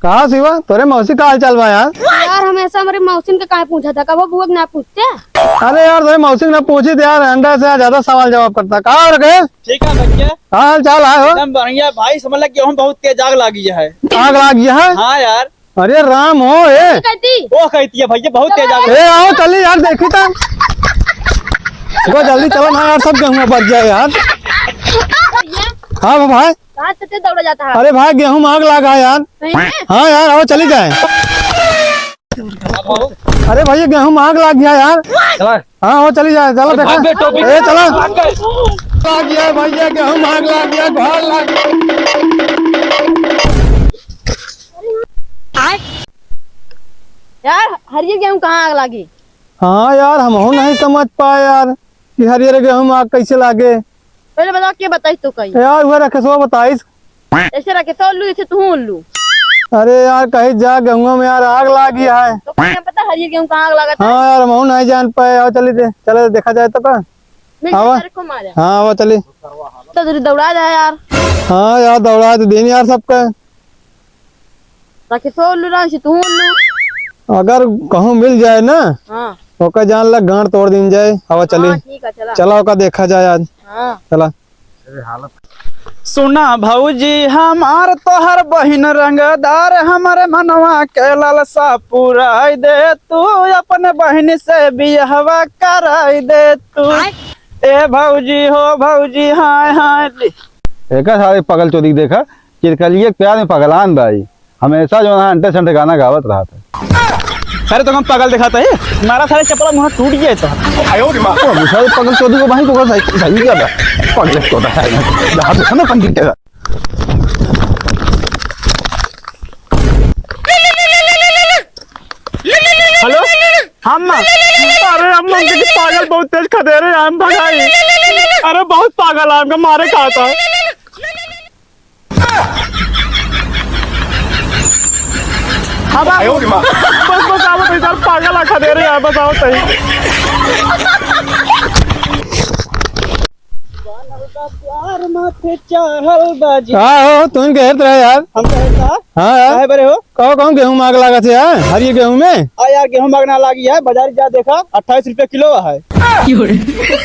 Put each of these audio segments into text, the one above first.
कहा शिवा तोरे मौसी का हाल चाल बा यार। यार हमेशा हमारे मौसिन का काहे पूछा था, कब बुआ ना पूछते। अरे यार तोरे मौसी ने पूछी थी यार, अंडा से ज्यादा सवाल जवाब करता। कहा और गए ठीक है भैया, हाल चाल है हो? एकदम बढ़िया भाई। समझ लग गेहूं बहुत तेज आग लगी है। आग लग गया है? हाँ यार, अरे राम हो ए कहती वो कहती है भैया बहुत तेज आग। ए आओ चली यार, देखी था वो जल्दी चलो ना यार, सब गेहूं बच जाए यार। हाँ भाई, कहाँ से दौड़ा जाता है? अरे भाई गेहूं में आग लगा है यार। हाँ यार आओ चली जाए। अरे भैया गेहूं में आग लग गया यार। हाँ वो चली जाए, चलो देखो ए चलो। लग गया भैया गेहूं में आग लग गया, घर लग यार हरियर गेहूं कहाँ आग लगी? हाँ यार हम नहीं समझ पाए यार कि हरियर गेहूं में आग कैसे लागे। पहले बताओ क्या बताई तो कहीं यार वो रखे सो बताइस। ऐसे रखे तो उल्लू ऐसे तू उल्लू। अरे यार कहीं जा गेहूं में यार आग लग गया है। तो क्या पता हरियर गेहूं कहाँ आग लगा था? हाँ यार हम नहीं जान पाए। आओ चली दे, चले देखा जाए तो का। आवा। को मारे हाँ वो चली। तो जरूर दौड़ा जाए यार। हाँ यार दौड़ा तो दिन यार सबका। रखे सो उल्लू रहा तू उल्लू। अगर कहूँ मिल जाए ना हाँ ओका जान लग गांड तोड़ दिन जाए। आवा चली। हाँ, ठीक है चला। चला ओका देखा जाए आज। हाँ चला। सुना भौजी हमार तोहर बहिन रंगदार, हमारे मनवा के लालसा पुराई दे तू, अपने बहन से बियाहवा कराई दे तू। ए भौजी हो भौजी हाय हाय। एक सारे पगल चोरी देखा चिरकलिए प्यार में पगलान भाई, हमेशा जो है अंटे संटे गाना गावत रहा था। अरे तो हम पागल दिखाता है, हमारा सारे चप्पल मुँह टूट गया था। सारे पगल चोरी को भाई तो सही क्या था पगल चोदा है ना पंडित का। हेलो हम अरे हम पागल बहुत तेज खदेरे हम भगाई। अरे बहुत पागल है, हमको मारे कहा था। अब बस बताओ तो सर पागल आखा दे रहे हैं, बताओ सही। प्यार माथे चढ़ल बाजी। हाँ हो तुम कहते रहे यार। हम कहता हाँ यार काहे बरे हो? कहो गेहूं में आग लगा थे यार, हरियर गेहूं में। आ यार गेहूं मांगना लगी है, बाजार जा देखा 28 रुपए किलो है।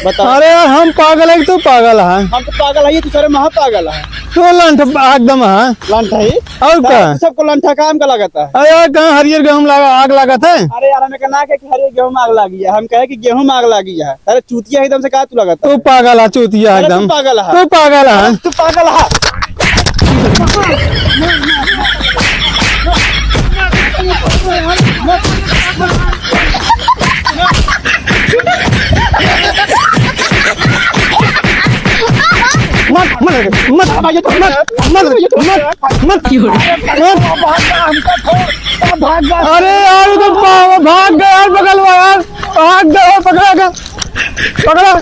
बता। अरे यार हम पागल है कि तू पागल है? हम तो पागल है, तू सारे महा पागल है। तू लंठ एकदम है। लंठा ही और क्या? सबको लंठा काम का लगता है। अरे यार कहाँ हरियर गेहूं लगा आग लगा था? अरे यार हमें कहना कि हरियर गेहूं में आग लगी है, हम कहे कि गेहूं में आग लगी है। अरे चूतिया एकदम से कहा तू लगता तू पागल है, चूतिया अरे एकदम। तू पागल है। तू पागल है। तू पागल है। मत मत मत मत मत मत। अरे यार तो भाग गया यार, बगल में यार भाग गया, पकड़ा।